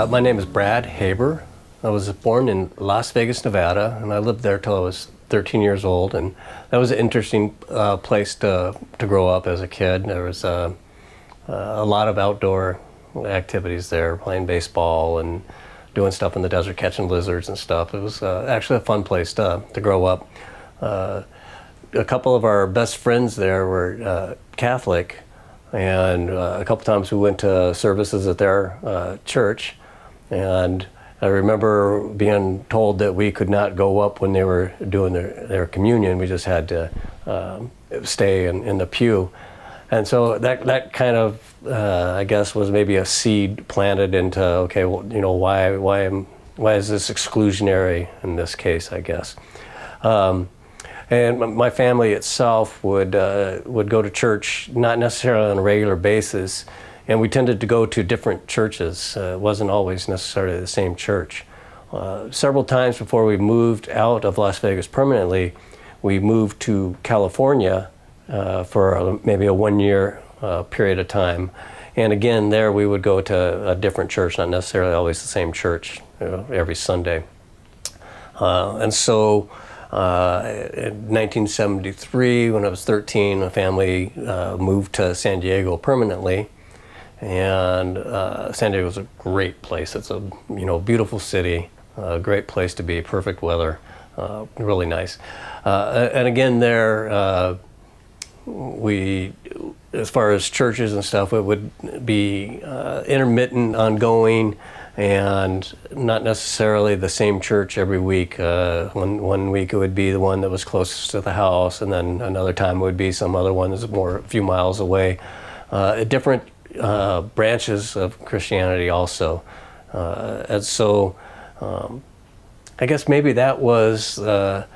My name is Brad Heyber. I was born in Las Vegas, Nevada, and I lived there till I was 13 years old. And that was an interesting place to grow up as a kid. There was a lot of outdoor activities there, playing baseball and doing stuff in the desert, catching lizards and stuff. It was actually a fun place to grow up. A couple of our best friends there were Catholic, and a couple times we went to services at their church, and I remember being told that we could not go up when they were doing their communion. We just had to stay in the pew. And so that kind of, I guess, was maybe a seed planted into, okay, well, you know, why is this exclusionary in this case, I guess. And my family itself would go to church, not necessarily on a regular basis, and we tended to go to different churches. It wasn't always necessarily the same church. Several times before we moved out of Las Vegas permanently, we moved to California for maybe a 1-year period of time. And again, there we would go to a different church, not necessarily always the same church, every Sunday. And so in 1973, when I was 13, my family moved to San Diego permanently. And San Diego is a great place. It's a beautiful city, a great place to be, perfect weather, really nice. And again, there we, as far as churches and stuff, it would be intermittent, ongoing, and not necessarily the same church every week. One week it would be the one that was closest to the house, and then another time it would be some other one that's a few miles away. Different branches of Christianity also. And so I guess maybe that was the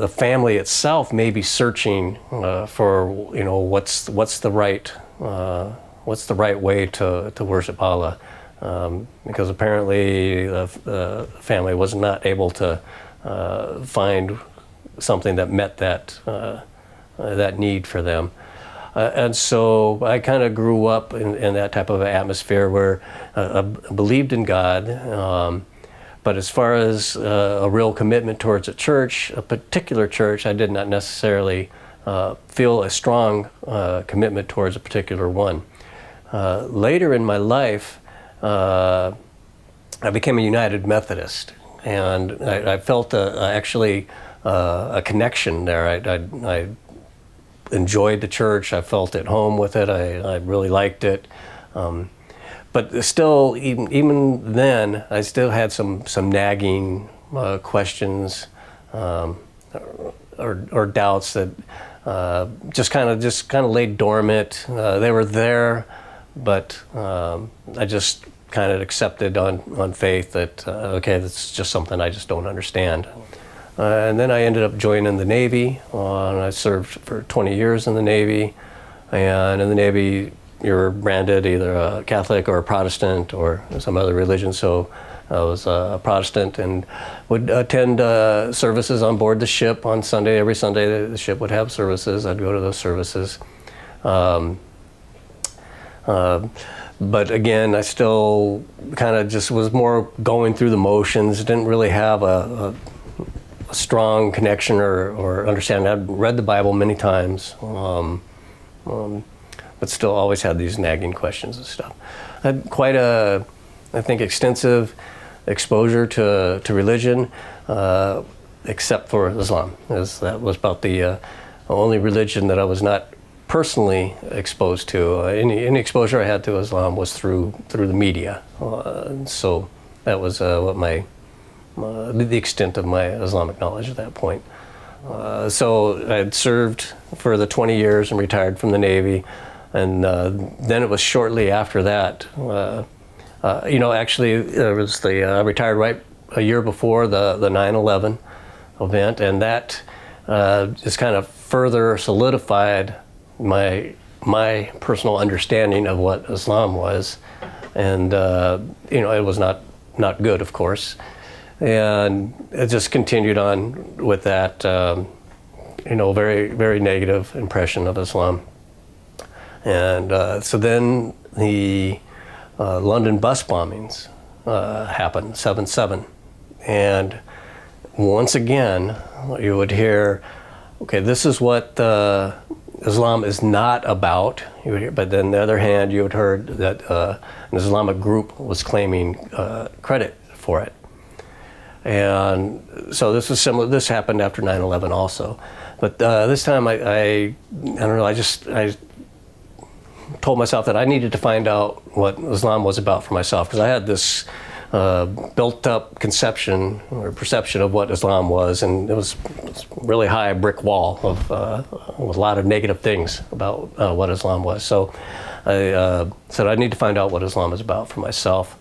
family itself maybe searching for what's the right way to worship Allah, because apparently the family was not able to find something that met that need for them. And so I kind of grew up in that type of atmosphere where I believed in God, but as far as a real commitment towards a church, a particular church, I did not necessarily feel a strong commitment towards a particular one. Later in my life, I became a United Methodist, and I felt actually a connection there. I enjoyed the church. I felt at home with it. I really liked it. But still, even then, I still had some nagging questions or doubts that just kind of laid dormant. They were there, but I just kind of accepted on faith that okay, that's just something I just don't understand. And then I ended up joining the Navy, and I served for 20 years in the Navy. And in the Navy, you're branded either a Catholic or a Protestant or some other religion. So I was a Protestant and would attend services on board the ship on Sunday. Every Sunday the ship would have services. I'd go to those services. But again, I still kind of just was more going through the motions, didn't really have a strong connection or understanding. I'd read the Bible many times, but still always had these nagging questions and stuff. I had quite I think, extensive exposure to religion, except for Islam. That was about the only religion that I was not personally exposed to. Any exposure I had to Islam was through the media. So that was what the extent of my Islamic knowledge at that point. So I had served for the 20 years and retired from the Navy, and then it was shortly after that. Actually, it was I retired right a year before the 9/11 event, and that just kind of further solidified my personal understanding of what Islam was, and it was not good, of course. And it just continued on with that, very, very negative impression of Islam. And so then London bus bombings happened, 7/7. And once again, you would hear, okay, this is what Islam is not about. You would hear, but then on the other hand, you had heard that an Islamic group was claiming credit for it. And so this was similar. This happened after 9/11 also. But this time I don't know, I told myself that I needed to find out what Islam was about for myself, because I had this built-up conception or perception of what Islam was, and it was a really high brick wall of with a lot of negative things about what Islam was. So I said I need to find out what Islam is about for myself,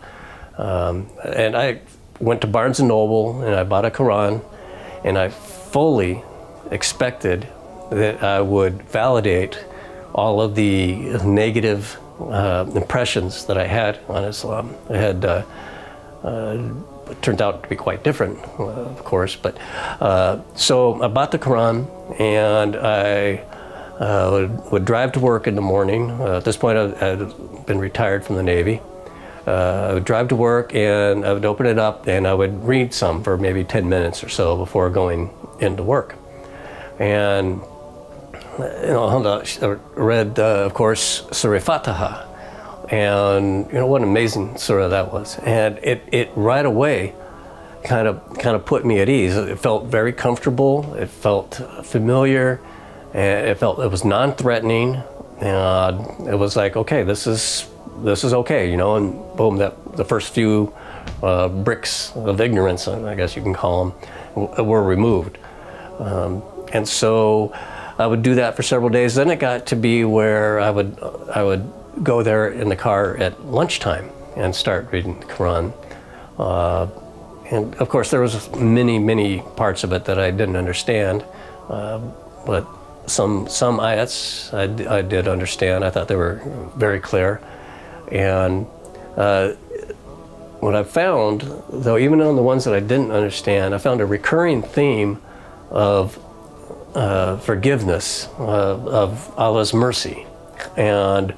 and I went to Barnes & Noble and I bought a Quran, and I fully expected that I would validate all of the negative impressions that I had on Islam. I had it turned out to be quite different, of course, but so I bought the Quran, and I would drive to work in the morning. At this point I had been retired from the Navy. I would drive to work, and I would open it up, and I would read some for maybe 10 minutes or so before going into work. And you know, I read, of course, Surah Fatiha, and you know what an amazing surah that was. And it right away kind of put me at ease. It felt very comfortable. It felt familiar, and it was non-threatening. And it was like, okay, this is okay, you know. And boom, the first few bricks of ignorance, I guess you can call them, were removed. And so I would do that for several days. Then it got to be where I would go there in the car at lunchtime and start reading the Quran. And of course there was many parts of it that I didn't understand, but some ayats I did understand. I thought they were very clear. And what I found, though, even on the ones that I didn't understand, I found a recurring theme of forgiveness, of Allah's mercy. And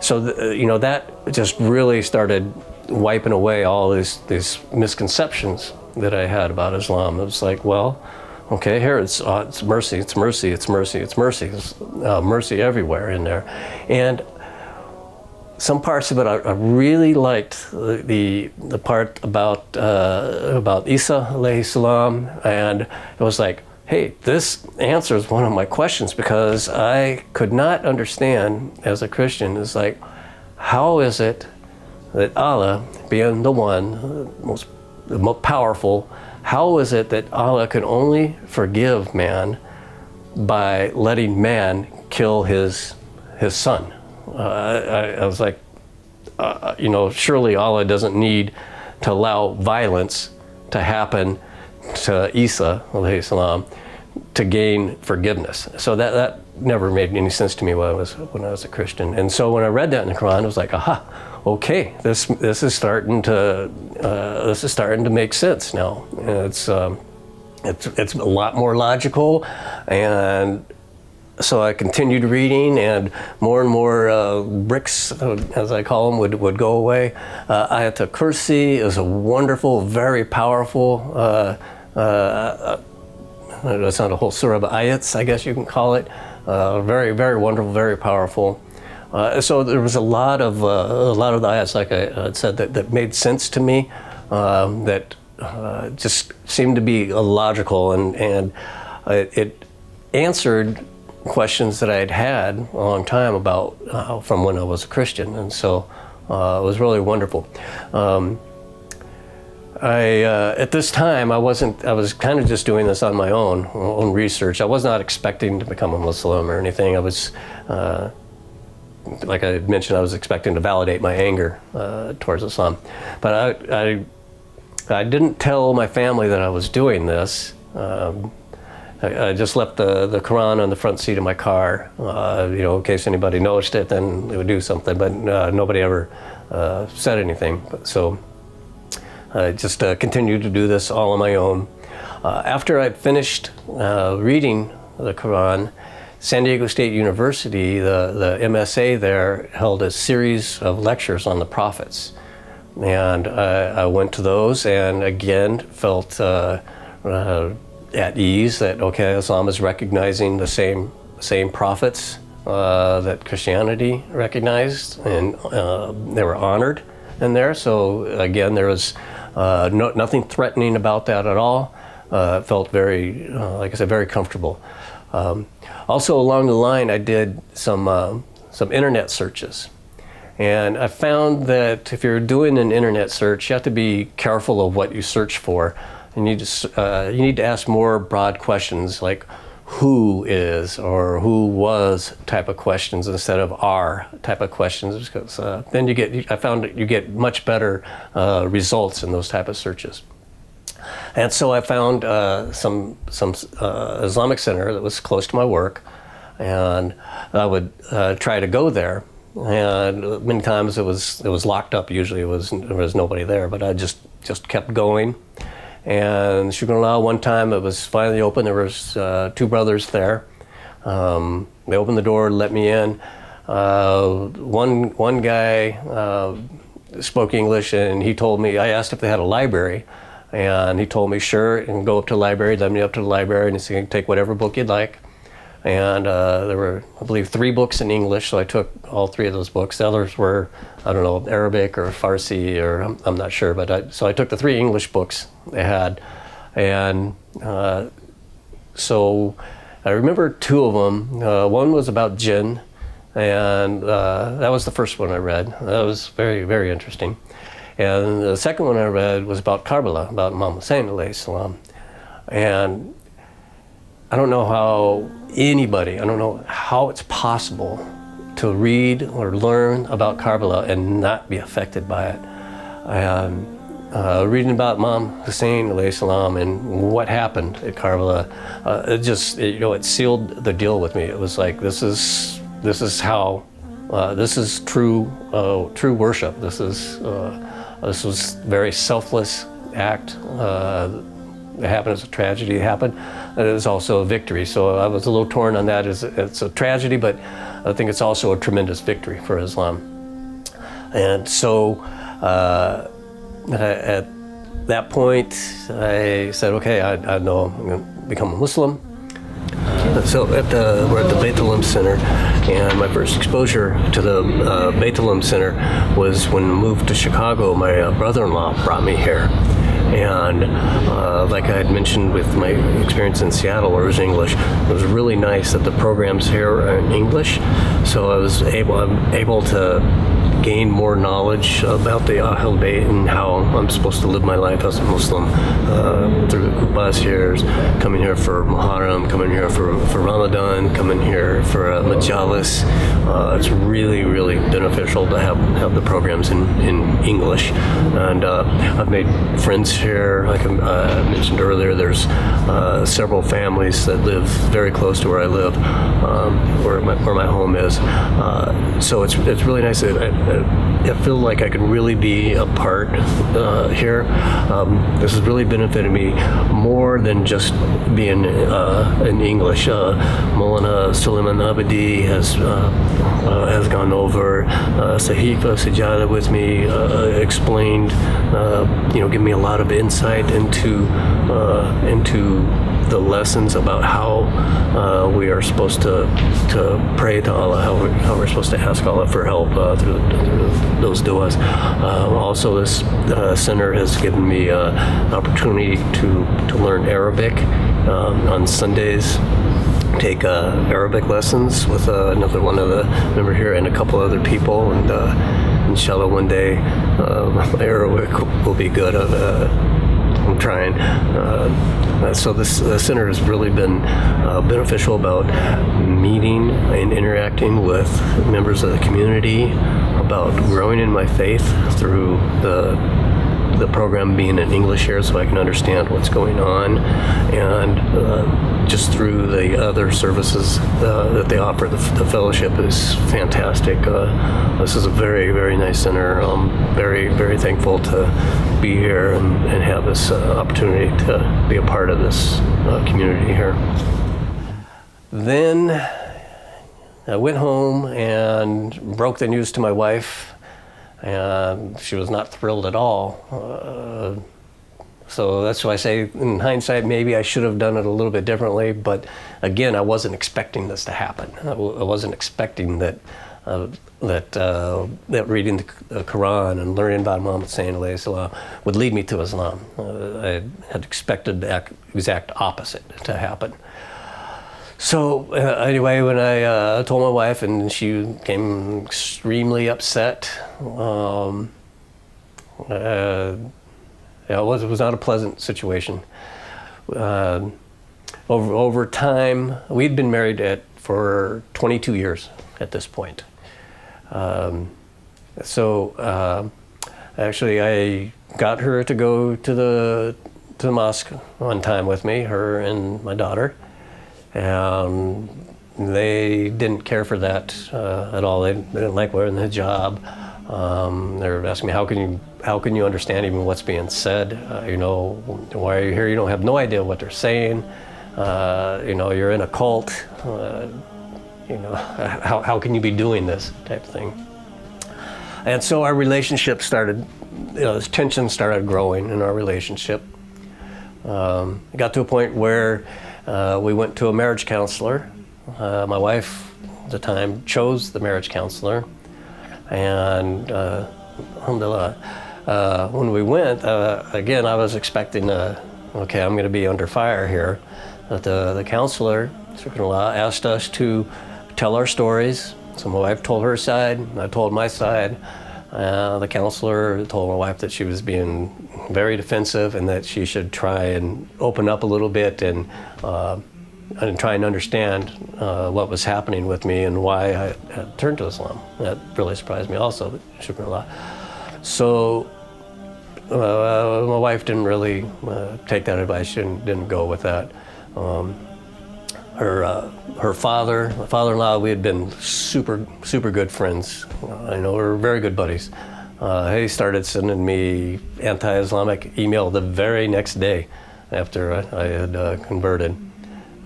so, you know, that just really started wiping away all these misconceptions that I had about Islam. It was like, well, okay, here it's mercy, it's mercy, it's mercy, it's mercy. There's mercy everywhere in there. And some parts of it I really liked, the part about Isa alayhi salam, and it was like, hey, this answers one of my questions, because I could not understand as a Christian, is like, how is it that Allah, being the one, the most powerful, how is it that Allah can only forgive man by letting man kill his son? I was like, you know, surely Allah doesn't need to allow violence to happen to Isa alayhi salam to gain forgiveness. So that never made any sense to me when I was a Christian. And so when I read that in the Quran, I was like, aha, okay, this is starting to make sense now. It's a lot more logical. And so I continued reading, and more bricks, as I call them, would go away. Ayatul Kursi is a wonderful, very powerful, it's not a whole surah, but ayats, I guess you can call it. Very, very wonderful, very powerful. So there was a lot of the ayats, like I had said, that made sense to me, that just seemed to be illogical, and it answered questions that I had had a long time about from when I was a Christian, and so it was really wonderful. At this time, I was kind of just doing this on my own research. I was not expecting to become a Muslim or anything. I was, like I mentioned, I was expecting to validate my anger towards Islam. But I didn't tell my family that I was doing this. I just left the Quran on the front seat of my car, you know, in case anybody noticed it, then they would do something. But nobody ever said anything. So I just continued to do this all on my own. After I'd finished reading the Quran, San Diego State University, the MSA there held a series of lectures on the prophets. And I went to those and again felt at ease that, okay, Islam is recognizing the same prophets that Christianity recognized, and they were honored in there. So again, there was nothing threatening about that at all. It felt very, like I said, very comfortable. Also along the line, I did some internet searches. And I found that if you're doing an internet search, you have to be careful of what you search for. You need to ask more broad questions like who is or who was type of questions instead of are type of questions, because then I found that you get much better results in those type of searches. And so I found some Islamic center that was close to my work, and I would try to go there. And many times it was locked up. Usually there was nobody there, but I just kept going. And Shukranallah, one time it was finally open. There was two brothers there. They opened the door, let me in. One guy spoke English, and he told me, I asked if they had a library, and he told me sure, and go up to the library, led me up to the library, and he said, take whatever book you'd like. And there were, I believe, 3 books in English, so I took all 3 of those books. The others were, I don't know, Arabic or Farsi, or I'm not sure, but so I took the 3 English books they had. And so I remember 2 of them. One was about jinn, and that was the first one I read. That was very, very interesting. And the second one I read was about Karbala, about Imam Hussein, alayhi salam. And I don't know how it's possible to read or learn about Karbala and not be affected by it. And reading about Imam Hussein alayhi salam and what happened at Karbala, it sealed the deal with me. It was like, this is true worship. This was very selfless act. It happened as a tragedy. It happened. It was also a victory. So I was a little torn on that. It's a tragedy, but I think it's also a tremendous victory for Islam. And so at that point, I said, okay, I know I'm going to become a Muslim. So we're at the Beit Ulam Center, and my first exposure to the Beit Ulam Center was when I moved to Chicago. My brother-in-law brought me here. And like I had mentioned with my experience in Seattle where it was English, it was really nice that the programs here are in English. So I'm able to gain more knowledge about the Ahl Bayt and how I'm supposed to live my life as a Muslim through the Qubas years, coming here for Muharram, coming here for Ramadan, coming here for Majalis. It's really, really beneficial to have the programs in English. And I've made friends here. Like I mentioned earlier, there's several families that live very close to where I live, where my home is. So it's really nice. I feel like I can really be a part here. This has really benefited me more than just being in English. Maulana Suleiman Abadi has gone over Sahifa Sajada with me, explained, given me a lot of insight into the lessons about how we are supposed to pray to Allah, how we're supposed to ask Allah for help through those du'as. Also, this center has given me an opportunity to learn Arabic on Sundays. Take Arabic lessons with another one of the member here and a couple other people, and inshallah one day my Arabic will be good. I'm trying. So this center has really been beneficial about meeting and interacting with members of the community, about growing in my faith through the program being in English here so I can understand what's going on, and just through the other services that they offer. The fellowship is fantastic. This is a very, very nice center. I'm very, very thankful to be here and have this opportunity to be a part of this community here. Then I went home and broke the news to my wife, and she was not thrilled at all. So that's why I say, in hindsight, maybe I should have done it a little bit differently. But again, I wasn't expecting this to happen. I wasn't expecting that reading the Quran and learning about Imam Hussein alayhi salam would lead me to Islam. I had expected the exact opposite to happen. So anyway, when I told my wife, and she became extremely upset. It was not a pleasant situation. Over time, we'd been married for 22 years at this point. Actually, I got her to go to the mosque one time with me, her and my daughter, and they didn't care for that at all. They didn't like wearing the hijab. They were asking me, how can you understand even what's being said? Why are you here? You don't have no idea what they're saying. You're in a cult. How can you be doing this type of thing? And so our relationship started, this tension started growing in our relationship. It got to a point where we went to a marriage counselor. My wife at the time chose the marriage counselor. And alhamdulillah, when we went, again, I was expecting, okay, I'm going to be under fire here. But the counselor asked us to tell our stories. So my wife told her side, I told my side. The counselor told my wife that she was being very defensive and that she should try and open up a little bit and try and understand what was happening with me and why I had turned to Islam. That really surprised me also, shukr Allah. So my wife didn't really take that advice. She didn't go with that. Her father-in-law, we had been super good friends. We were very good buddies. He started sending me anti-Islamic email the very next day after I had converted.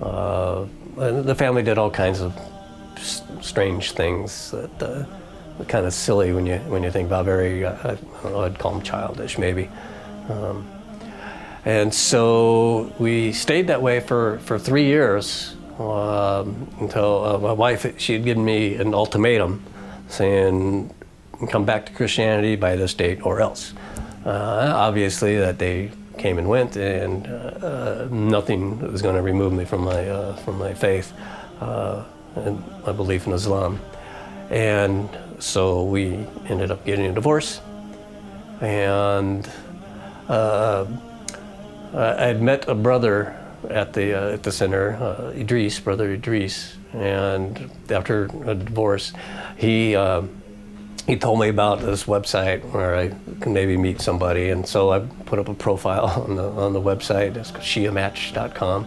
The family did all kinds of strange things that kind of silly when you think about. Very, I'd call them childish maybe. And so we stayed that way for 3 years until my wife, she had given me an ultimatum saying, come back to Christianity by this date or else. Obviously that day came and went, and nothing was going to remove me from my faith and my belief in Islam. And so we ended up getting a divorce. And I'd met a brother at the center, Brother Idris, and after a divorce, he told me about this website where I can maybe meet somebody, and so I put up a profile on the website. It's shiamatch.com,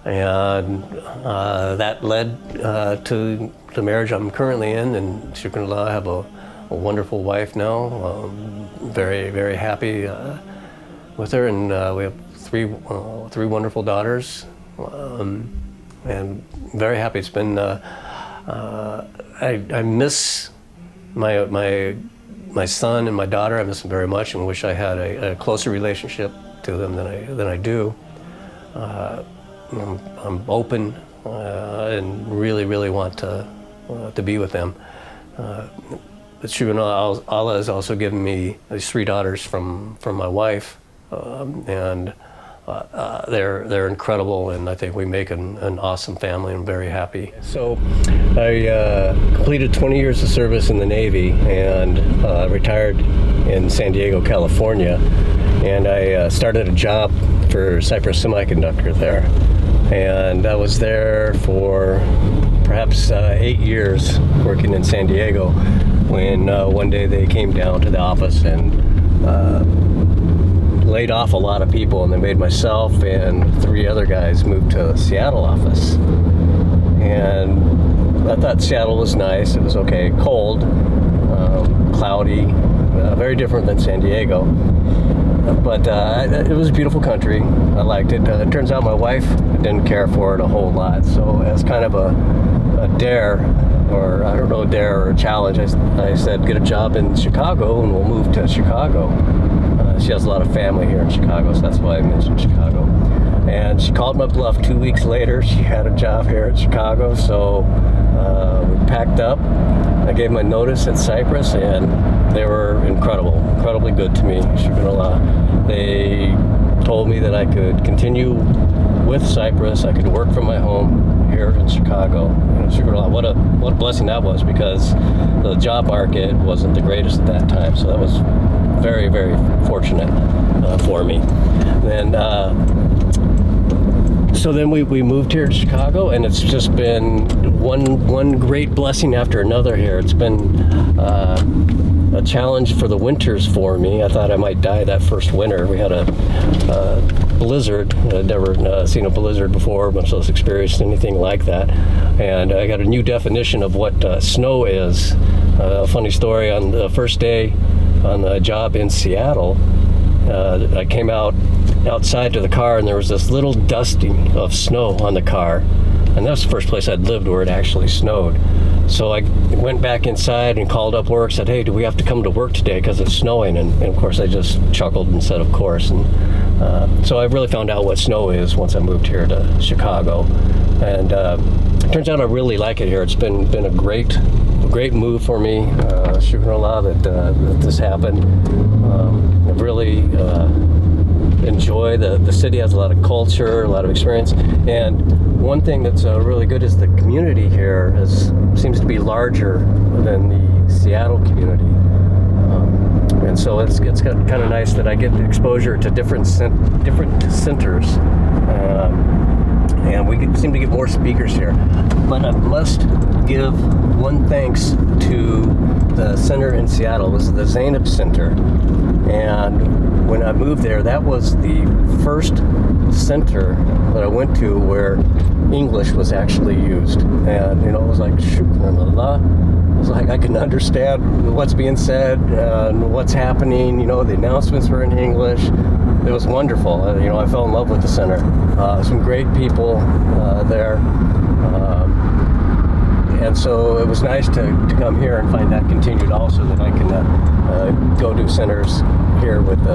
and that led to the marriage I'm currently in, and shukr, I have a wonderful wife now. Very, very happy with her, and we have three wonderful daughters, and very happy. It's been I miss my son and my daughter. I miss them very much, and wish I had a closer relationship to them than I do. I'm open and really want to be with them. But true, Allah has also given me these 3 daughters from my wife, and they're incredible, and I think we make an awesome family. I'm very happy. So I completed 20 years of service in the Navy and retired in San Diego, California, and I started a job for Cypress Semiconductor there, and I was there for perhaps 8 years working in San Diego when one day they came down to the office and laid off a lot of people, and they made myself and 3 other guys move to the Seattle office. And I thought Seattle was nice. It was okay, cold, cloudy, very different than San Diego. But it was a beautiful country. I liked it. It turns out my wife didn't care for it a whole lot. So as kind of a dare, or I don't know, a dare or a challenge, I said, get a job in Chicago and we'll move to Chicago. She has a lot of family here in Chicago, so that's why I mentioned Chicago. And she called my bluff 2 weeks later. She had a job here in Chicago, so we packed up. I gave my notice at Cyprus, and they were incredibly good to me. They told me that I could continue with Cyprus. I could work from my home here in Chicago. What a blessing that was, because the job market wasn't the greatest at that time. So that was very, very fortunate for me. So then we moved here to Chicago, and it's just been one great blessing after another here. It's been a challenge for the winters for me. I thought I might die that first winter. We had a blizzard. I'd never seen a blizzard before, much less experienced anything like that. And I got a new definition of what snow is. A funny story, on the first day on the job in Seattle, I came outside to the car, and there was this little dusting of snow on the car. And that was the first place I'd lived where it actually snowed. So I went back inside and called up work, said, hey, do we have to come to work today because it's snowing? And of course I just chuckled and said, of course. And so I really found out what snow is once I moved here to Chicago. And it turns out I really like it here. It's been a great move for me. Shukran Allah that this happened. I've really enjoy the city. Has a lot of culture, a lot of experience, and one thing that's really good is the community here seems to be larger than the Seattle community, and so it's kind of nice that I get exposure to different centers, and we seem to get more speakers here. But I must give one thanks to the center in Seattle. It was the Zainab Center, and when I moved there, that was the first center that I went to where English was actually used. And it was like, shukran Allah. It was like I can understand what's being said and what's happening. The announcements were in English. It was wonderful. I fell in love with the center. Some great people there. And so it was nice to come here and find that continued also, that I can go to centers here with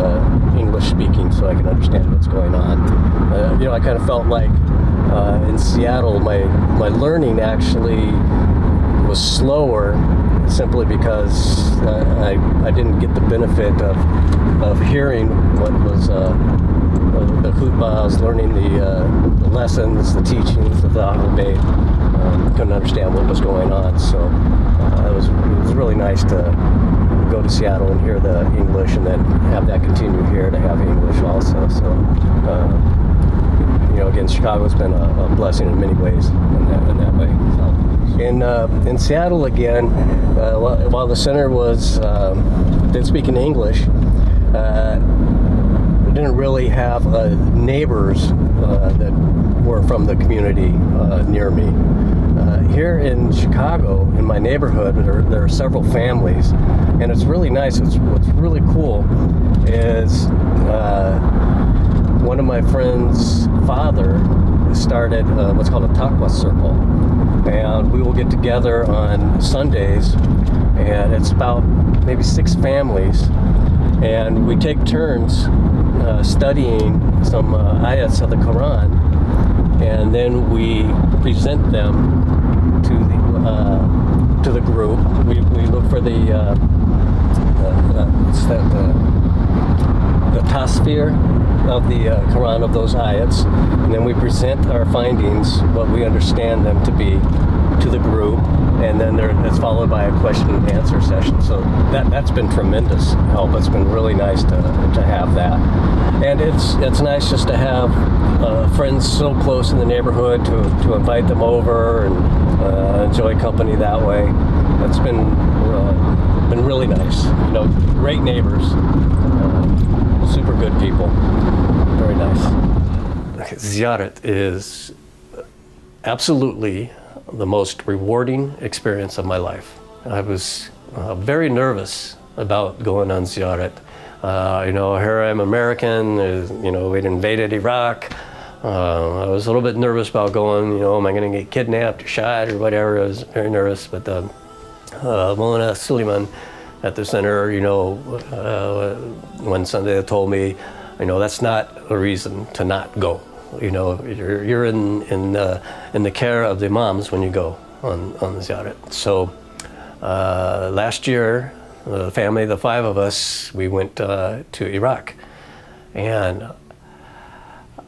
English speaking so I can understand what's going on. I kind of felt like in Seattle my learning actually was slower, simply because I didn't get the benefit of hearing what was the khutbah. I was learning the lessons, the teachings of the Ahlul Bayt. Couldn't understand what was going on, so it was really nice to go to Seattle and hear the English, and then have that continue here to have English also. So again, Chicago's been a blessing in many ways in that way. So, in Seattle again, while the center did speak in English, we didn't really have neighbors that were from the community near me. Here in Chicago, in my neighborhood, there are several families, and it's really nice. What's really cool is one of my friend's father started what's called a taqwa circle, and we will get together on Sundays, and it's about maybe 6 families, and we take turns studying some ayats of the Quran, and then we present them to the group. We look for the tasfir of the Quran, of those ayats, and then we present our findings, what we understand them to be, to the group, and then it's followed by a question and answer session. So that's been tremendous help. It's been really nice to have that, and it's nice just to have friends so close in the neighborhood to invite them over and enjoy company that way. It's been really nice. Great neighbors, super good people, very nice. Okay, ziyarat is absolutely the most rewarding experience of my life. I was very nervous about going on ziyarat. You know, here I'm American, you know, we'd invaded Iraq. I was a little bit nervous about going, you know, am I going to get kidnapped or shot or whatever. I was very nervous, but Mona Suleiman at the center, you know, one Sunday they told me, you know, that's not a reason to not go. You know, you're in the care of the imams when you go on the ziyarat. So last year, the family, the 5 of us, we went to Iraq, and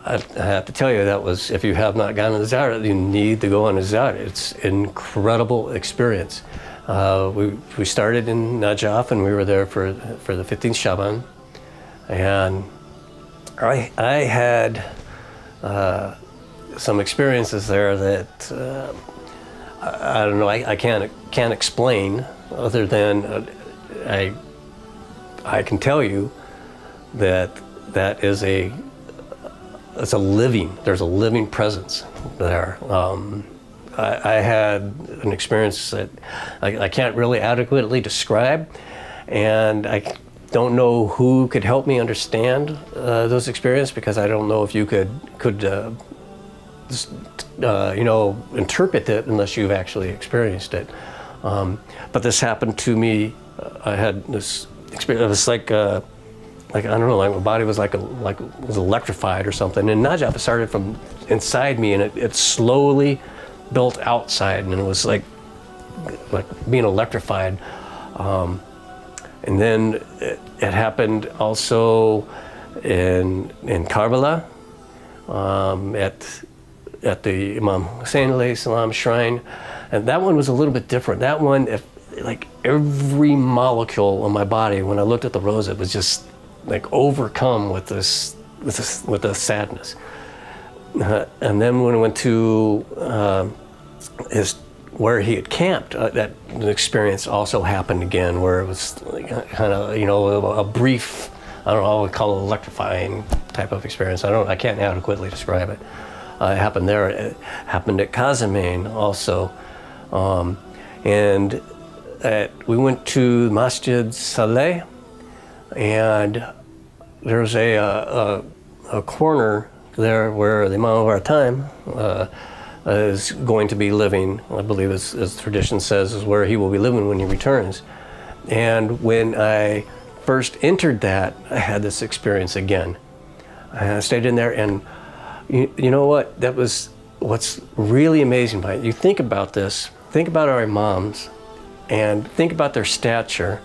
I have to tell you, that was, if you have not gone on the ziyarat, you need to go on a ziyarat. It's an incredible experience. We started in Najaf, and we were there for the 15th Sha'ban, and I had some experiences there that I don't know, I can't explain, other than I can tell you that is there's a living presence there. I had an experience that I can't really adequately describe, and I don't know who could help me understand those experiences, because I don't know if you could you know, interpret it unless you've actually experienced it. But this happened to me. I had this experience. It was like I don't know, like my body was was electrified or something. And Najaf started from inside me, and it slowly built outside, and it was like being electrified. And then it happened also in Karbala, at the Imam Hussein alayhi salam shrine, and that one was a little bit different. That one, like every molecule of my body, when I looked at the rose, it was just like overcome with this sadness. And then when I went to where he had camped, that experience also happened again, where it was like kind of, you know, a brief, I don't know, I would call it electrifying type of experience. I can't adequately describe it. It happened there. It happened at Kazimain also. And we went to Masjid Saleh, and there's a corner there where the Imam of our time is going to be living. I believe, as tradition says, is where he will be living when he returns. And when I first entered that, I had this experience again. I stayed in there, and you know what? That was what's really amazing about it. You think about this, think about our imams, and think about their stature,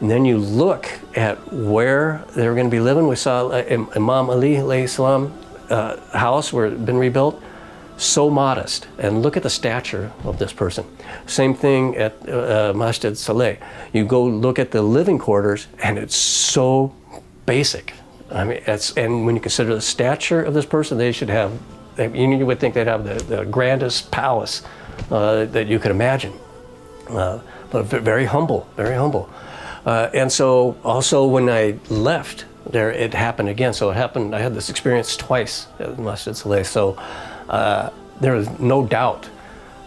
and then you look at where they were going to be living. We saw Imam Ali alayhi salam house where it had been rebuilt, so modest, and look at the stature of this person. Same thing at Masjid Saleh. You go look at the living quarters, and it's so basic. I mean, and when you consider the stature of this person, they should have, you would think they'd have the grandest palace that you could imagine. But very humble, very humble. And so also when I left there, it happened again. So it happened, I had this experience twice at Masjid Saleh. So there is no doubt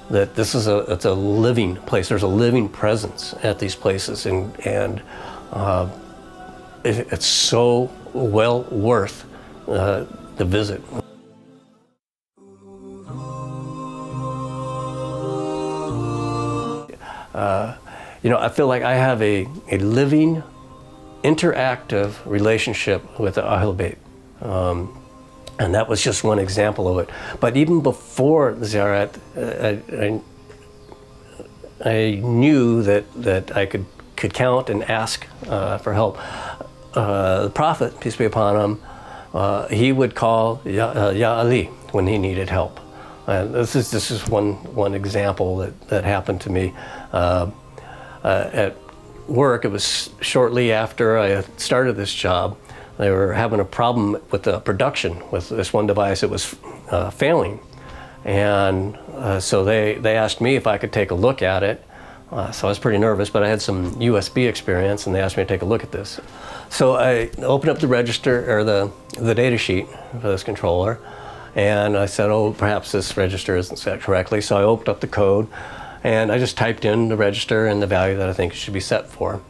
that this is it's a living place. There's a living presence at these places, and it's so well worth the visit. You know, I feel like I have a living, interactive relationship with the Ahl Bayt. And that was just one example of it. But even before the ziyarat, I knew that I could count and ask for help. The Prophet, peace be upon him, he would call Ya Ali when he needed help. And this is one example that happened to me at work. It was shortly after I had started this job. They were having a problem with the production with this one device. It was failing, and so they asked me if I could take a look at it. So I was pretty nervous, but I had some USB experience, and they asked me to take a look at this. So I opened up the register, or the data sheet for this controller, and I said, oh, perhaps this register isn't set correctly. So I opened up the code, and I just typed in the register and the value that I think it should be set for.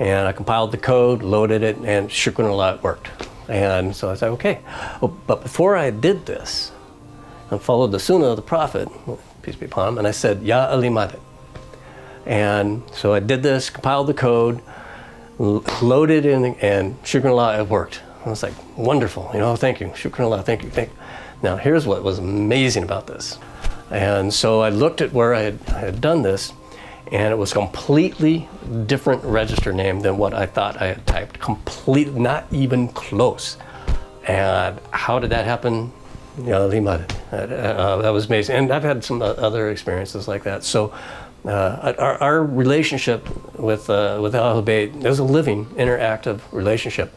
And I compiled the code, loaded it, and shukran Allah, it worked. And so I said, okay. Well, but before I did this, I followed the sunnah of the Prophet, peace be upon him, and I said, Ya Ali Madad. And so I did this, compiled the code, loaded in, and shukran Allah, it worked. I was like, wonderful, thank you, shukran Allah, thank you, thank you. Now here's what was amazing about this. And so I looked at where I had done this, and it was a completely different register name than what I thought I had typed. Completely, not even close. And how did that happen? That was amazing. And I've had some other experiences like that. So our relationship with Ahlul Bayt is a living, interactive relationship.